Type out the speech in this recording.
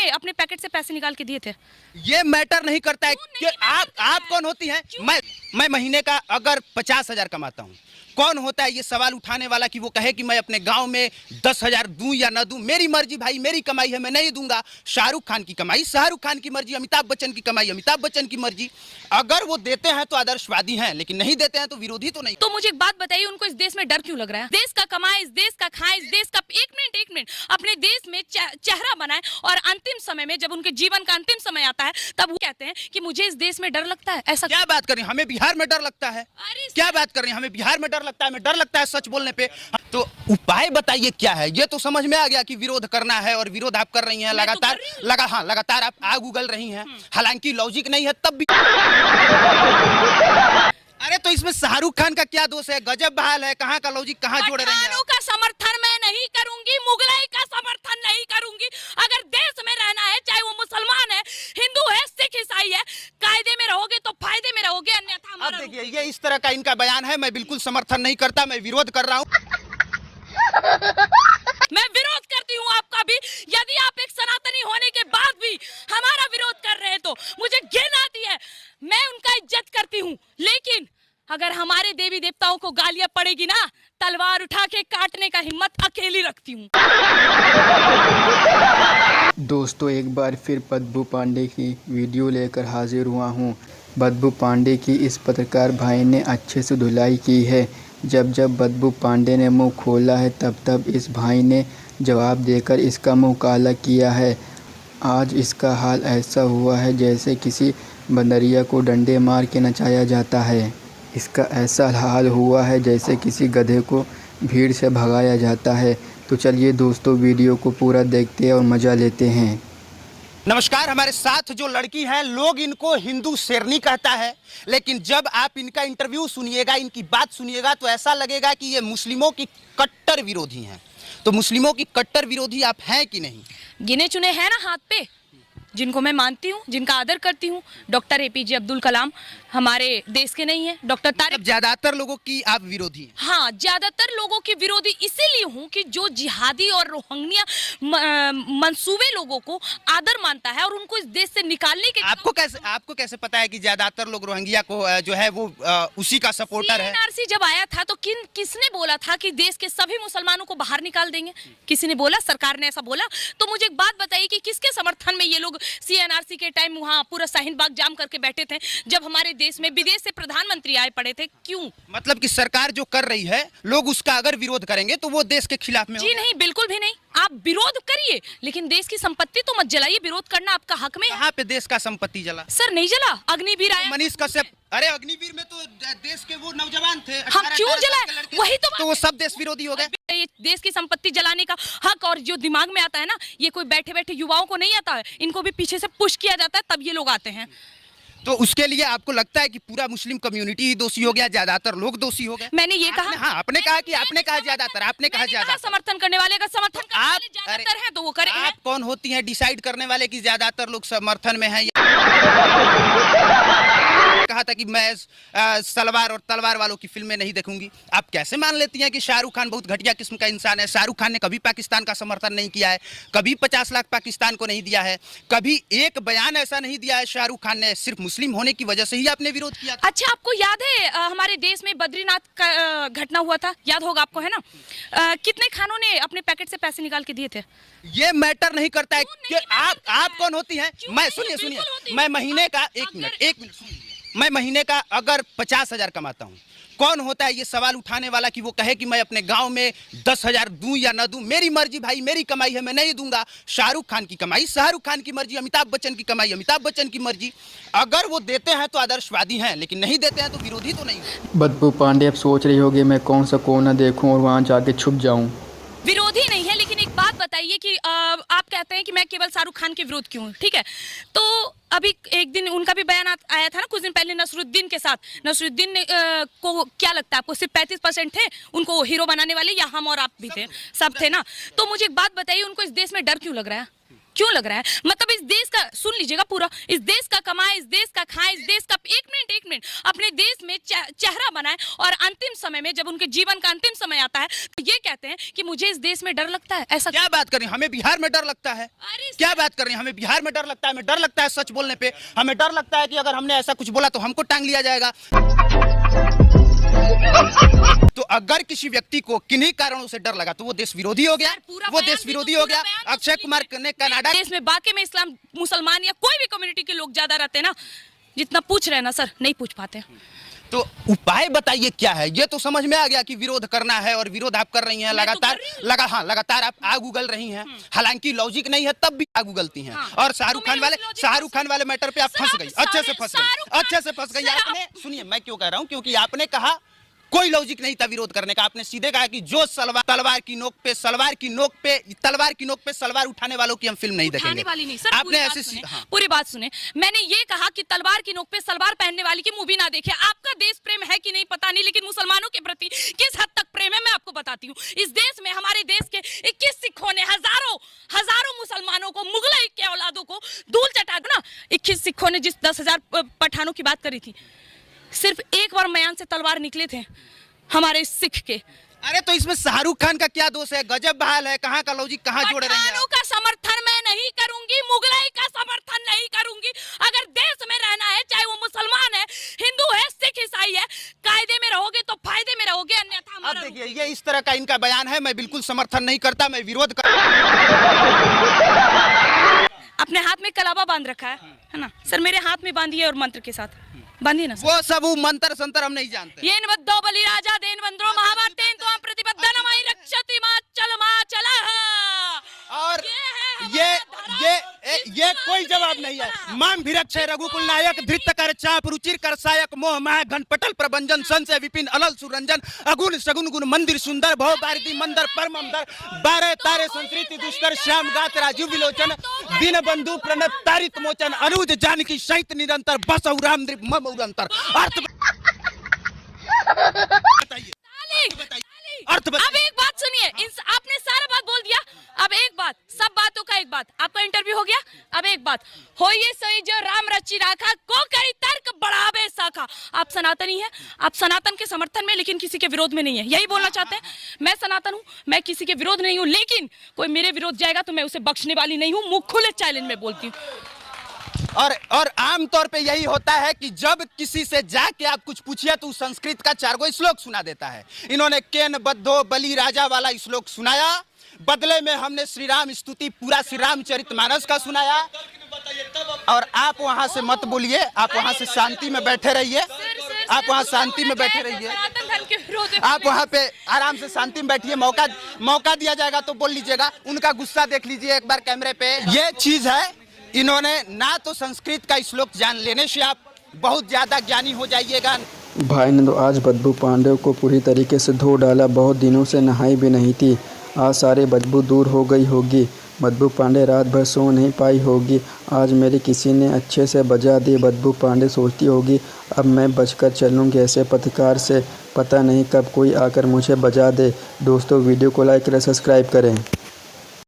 ने अपने पैकेट से पैसे निकाल के दिए थे? ये मैटर नहीं करता है कि आप कौन होती हैं। मैं महीने का अगर 50,000 कमाता हूँ, कौन होता है ये सवाल उठाने वाला कि वो कहे कि मैं अपने गांव में 10,000 दूं या ना दूं। मेरी मर्जी भाई, मेरी कमाई है, मैं नहीं दूंगा। शाहरुख खान की कमाई शाहरुख खान की मर्जी, अमिताभ बच्चन की कमाई अमिताभ बच्चन की मर्जी। अगर वो देते हैं तो आदर्शवादी हैं, लेकिन नहीं देते हैं तो विरोधी तो नहीं। तो मुझे एक बात बताइए, उनको इस देश में डर क्यों लग रहा है? देश का कमाए, इस देश का खाए, इस देश का एक मिनट अपने देश में चेहरा बनाए, और अंतिम समय में जब उनके जीवन का अंतिम समय आता है तब वो कहते हैं कि मुझे इस देश में डर लगता है। ऐसा क्या बात कर रही हैं? हमें बिहार में डर लगता है? क्या बात कर रही हैं? हमें बिहार में डर लगता है, हमें डर लगता है सच बोलने पे। तो उपाय बताइए क्या है। ये तो समझ में आ गया कि विरोध करना है, और विरोध आप कर रही हैं लगातार आप आग उगल रही हैं। हालांकि लॉजिक नहीं है तब भी। अरे तो इसमें शाहरुख खान का क्या दोष है? गजब बहाल है, कहाँ का लॉजिक कहाँ जोड़ रही हैं? का समर्थन मैं नहीं करूंगी, मुगलाई का समर्थन नहीं करूंगी। अगर देश में रहना है, चाहे वो मुसलमान है, हिंदू है, सिख ईसाई है, कायदे में रहोगे तो फायदे में रहोगे, अन्यथा अब देखिए ये इस तरह का इनका बयान है। मैं बिल्कुल समर्थन नहीं करता, मैं विरोध कर रहा हूँ। मैं विरोध करती हूँ आपका भी। यदि आप एक सनातनी होने के बाद भी हमारा विरोध कर रहे हैं तो मुझे घिन आती है। मैं उनका इज्जत करती हूँ, लेकिन अगर हमारे देवी देवताओं को गालियां पड़ेगी ना, तलवार उठा के काटने का हिम्मत अकेली रखती हूँ। दोस्तों, एक बार फिर बदबू पांडे की वीडियो लेकर हाजिर हुआ हूँ। बदबू पांडे की इस पत्रकार भाई ने अच्छे से धुलाई की है। जब बदबू पांडे ने मुंह खोला है तब इस भाई ने जवाब देकर इसका मुंह काला किया है। आज इसका हाल ऐसा हुआ है जैसे किसी बंदरिया को डंडे मार के नचाया जाता है। इसका ऐसा हाल हुआ है जैसे किसी गधे को भीड़ से भगाया जाता है। तो चलिए दोस्तों, वीडियो को पूरा देखते हैं और मज़ा लेते हैं। नमस्कार। हमारे साथ जो लड़की है, लोग इनको हिंदू शेरनी कहता है, लेकिन जब आप इनका इंटरव्यू सुनिएगा, इनकी बात सुनिएगा, तो ऐसा लगेगा कि ये मुस्लिमों की कट्टर विरोधी हैं। तो मुस्लिमों की कट्टर विरोधी आप हैं कि नहीं? गिने चुने हैं ना हाथ पे, जिनको मैं मानती हूँ, जिनका आदर करती हूँ। डॉक्टर APJ अब्दुल कलाम हमारे देश के नहीं है। डॉक्टर तारिक, ज्यादातर लोगों की आप विरोधी हैं? हाँ, ज्यादातर लोगों की विरोधी इसीलिए हूँ कि जो जिहादी और रोहिंग्या मंसूबे लोगों को आदर मानता है और उनको इस देश से निकालने के। आपको कैसे पता है कि ज्यादातर लोग रोहिंग्या को जो है वो उसी का सपोर्टर है? CNRC जब आया था तो किसने बोला था कि देश के सभी मुसलमानों को बाहर निकाल देंगे? किसी ने बोला? सरकार ने ऐसा बोला? तो मुझे एक बात बताइए कि किसके समर्थन में ये लोग CNRC के टाइम वहाँ पूरा शाहीन बाग जाम करके बैठे थे, जब हमारे देश में विदेश से प्रधानमंत्री आए पड़े थे? क्यों? मतलब कि सरकार जो कर रही है, लोग उसका अगर विरोध करेंगे तो वो देश के खिलाफ में जी नहीं, बिल्कुल भी नहीं। आप विरोध करिए, लेकिन देश की संपत्ति तो मत जलाइए। विरोध करना आपका हक में। कहाँ पे देश का संपत्ति जला? सर नहीं जला, अग्निवीर आया। मनीष कश्यप, अरे अग्निवीर में तो देश के वो नौजवान थे। हम क्यों जलाए? वही तो वो सब देश विरोधी हो गए। ये देश की संपत्ति जलाने का हक और जो दिमाग में आता है ना, ये कोई बैठे बैठे युवाओं को नहीं आता है, इनको भी पीछे से पुश किया जाता है, तब ये लोग आते हैं। तो उसके लिए आपको लगता है कि पूरा मुस्लिम कम्युनिटी ही दोषी हो गया, ज्यादातर लोग दोषी हो गए? मैंने ये कहा? हाँ, आपने कहा ज्यादातर, आपने कहा ज्यादातर। समर्थन करने वाले का समर्थन करने वाले ज्यादातर हैं तो वो करें। आप कौन होती हैं डिसाइड करने वाले कि ज्यादातर लोग समर्थन में हैं? कहा था कि मैं सलवार और तलवार वालों की फिल्में नहीं देखूंगी। आप कैसे मान लेती हैं कि शाहरुख खान बहुत घटिया किस्म का इंसान है? शाहरुख खान ने कभी पाकिस्तान का समर्थन नहीं किया है, कभी 50 लाख पाकिस्तान को नहीं दिया है, कभी एक बयान ऐसा नहीं दिया है शाहरुख खान ने। सिर्फ मुस्लिम होने की वजह से ही आपने विरोध किया था। अच्छा, आपको याद है हमारे देश में बद्रीनाथ का घटना हुआ था? याद होगा आपको, है ना? कितने खानों ने अपने पैकेट से पैसे निकाल के दिए थे? ये मैटर नहीं करता है कि आप कौन होती हैं। मैं सुनिए, मैं महीने का एक मिनट मैं महीने का अगर 50,000 कमाता हूँ, कौन होता है ये सवाल उठाने वाला कि वो कहे कि मैं अपने गांव में 10,000 दूं या ना दूं। मेरी मर्जी भाई, मेरी कमाई है, मैं नहीं दूंगा। शाहरुख खान की कमाई शाहरुख खान की मर्जी, अमिताभ बच्चन की कमाई अमिताभ बच्चन की मर्जी। अगर वो देते हैं तो आदर्शवादी हैं, लेकिन नहीं देते हैं तो विरोधी तो नहीं। बदबू पांडे, अब सोच रही होगी मैं कौन सा कोना देखूं और वहां जाके छुप जाऊं। विरोधी नहीं है, लेकिन एक बात बताइए कि आप कहते हैं कि मैं केवल शाहरुख खान के विरोध क्यों हूँ, ठीक है? तो अभी एक दिन उनका भी बयान आया था ना कुछ दिन पहले नसरुद्दीन के साथ। नसरुद्दीन को क्या लगता है आपको, सिर्फ 35% थे उनको हीरो बनाने वाले, या हम और आप भी थे? सब थे ना। तो मुझे एक बात बताइए, उनको इस देश में डर क्यों लग रहा है? क्यों लग रहा है? मतलब इस देश का, सुन लीजिएगा पूरा, इस देश का कमाए, इस देश का खाए, इस देश का एक मिनट अपने देश में चेहरा बनाए, और अंतिम समय में जब उनके जीवन का अंतिम समय आता है तो ये कहते हैं कि मुझे इस देश में डर लगता है। ऐसा क्या बात कर रही हैं? हमें बिहार में डर लगता है? क्या बात कर रही हैं? हमें बिहार में डर लगता है? हमें डर लगता है सच बोलने पे? हमें डर लगता है कि अगर हमने ऐसा कुछ बोला तो हमको टांग लिया जाएगा? तो अगर किसी व्यक्ति को किन्हीं कारणों से डर लगा तो वो देश विरोधी हो गया, वो देश विरोधी हो गया। अक्षय कुमार ने कनाडा देश में बाकी में इस्लाम, मुसलमान या कोई भी कम्युनिटी के लोग ज्यादा रहते हैं ना, जितना पूछ रहे हैं ना सर, नहीं पूछ पाते। तो उपाय बताइए क्या है? ये तो समझ में आ गया कि विरोध करना है, और विरोध आप कर रही हैं लगातार, लगातार आप आग उगल रही हैं। हालांकि लॉजिक नहीं है तब भी आग उगलती हैं। और शाहरुख खान वाले मैटर पे आप फंस गई, अच्छे से फंस गई आपने। सुनिए मैं क्यों कह रहा हूँ, क्योंकि आपने कहा कोई लॉजिक नहीं था विरोध करने का। आपने सीधे कहा कि जो तलवार की नोक पे सलवार उठाने वालों की हम फिल्म नहीं देखेंगे। आपने ऐसे पूरी बात सुने, मैंने ये कहा कि तलवार की नोक पे सलवार पहनने वाली की मूवी ना देखे। आपका देश प्रेम है कि नहीं पता नहीं, लेकिन मुसलमानों के प्रति किस हद तक प्रेम है मैं आपको बताती हूँ। इस देश में, हमारे देश के 21 सिखों ने हजारों मुसलमानों को, मुगल के औलादों को धूल चटा दो ना। 21 सिखों ने जिस 10,000 पठानों की बात करी थी, सिर्फ एक बार मयान से तलवार निकले थे हमारे सिख के। अरे तो इसमें शाहरुख खान का क्या दोष है? गजब बहाल है, कहाँ का लॉजिक कहाँ जोड़ रही हैं? का समर्थन मैं नहीं करूंगी, मुगलाई का समर्थन नहीं करूंगी। अगर देश में रहना है, चाहे वो मुसलमान है, हिंदू है, सिख, ईसाई है, कायदे में रहोगे तो फायदे में रहोगे, अन्यथा अब देखिए ये इस तरह का इनका बयान है, मैं बिल्कुल समर्थन नहीं करता, मैं विरोध कर। अपने हाथ में कलावा बांध रखा है ना सर? मेरे हाथ में बांधिए और मंत्र के साथ बांधिए ना सर। वो सब मंत्र संतर हम नहीं जानते। येन बद्धो बलि राजा देन वंद्रो महाभारतेन त्वं प्रतिपद्दनमयि रक्षति माचल। और ये कोई जवाब नहीं है। माम भिरक्षय रघुकुल नायक धृत कर चाप रुचिर कर सायक मोह माह घन पटल प्रभंजन संशय विपिन अलल सुरंजन अगुण सगुन गुण मंदिर सुंदर भव भारती मंदर परमंदर 12 तारे संस्कृति दुष्कर श्याम गात राजू विलोचन दीन बंधु प्रणत तारित मोचन अनुज जानकी सहित निरंतर बस राम मम उरंतर। अर्थ बताइए, अर्थ बताइए। अब एक बात सुनिए, आपने सारा बात बोल दिया, अब एक बात, सब बातों का एक बात, आपका इंटरव्यू हो गया। अब एक बात, होइए सही जो राम रची राखा, को करी तर्क बढ़ावे साखा। आप सनातनी है, आप सनातन के समर्थन में, लेकिन किसी के विरोध में नहीं है, यही बोलना चाहते हैं? मैं सनातन हूँ, मैं किसी के विरोध नहीं हूँ, लेकिन कोई मेरे विरोध जाएगा तो मैं उसे बख्शने वाली नहीं हूँ। मुंह खुले चैलेंज में बोलती हूँ। और आमतौर पे यही होता है कि जब किसी से जाके आप कुछ पूछिए तो संस्कृत का 4 श्लोक सुना देता है। इन्होंने केन बद्धो बलि राजा वाला श्लोक सुनाया, बदले में हमने श्री राम स्तुति पूरा श्री रामचरितमानस का सुनाया। और आप वहां से मत बोलिए, आप वहां से शांति में बैठे रहिए, आप वहां शांति में बैठे रहिए, आप वहां पे आराम से शांति में बैठिए। मौका दिया जाएगा तो बोल लीजिएगा। उनका गुस्सा देख लीजिए एक बार कैमरे पे। ये चीज है, इन्होंने ना तो संस्कृत का श्लोक जान लेने से आप बहुत ज्यादा ज्ञानी हो जाइएगा। भाई ने तो आज बदबू पांडे को पूरी तरीके से धो डाला। बहुत दिनों से नहाई भी नहीं थी, आज सारी बदबू दूर हो गई होगी। बदबू पांडे रात भर सो नहीं पाई होगी, आज मेरी किसी ने अच्छे से बजा दी। बदबू पांडे सोचती होगी अब मैं बचकर चलूँगी ऐसे पत्रकार से, पता नहीं कब कोई आकर मुझे बजा दे। दोस्तों वीडियो को लाइक करें, सब्सक्राइब करें।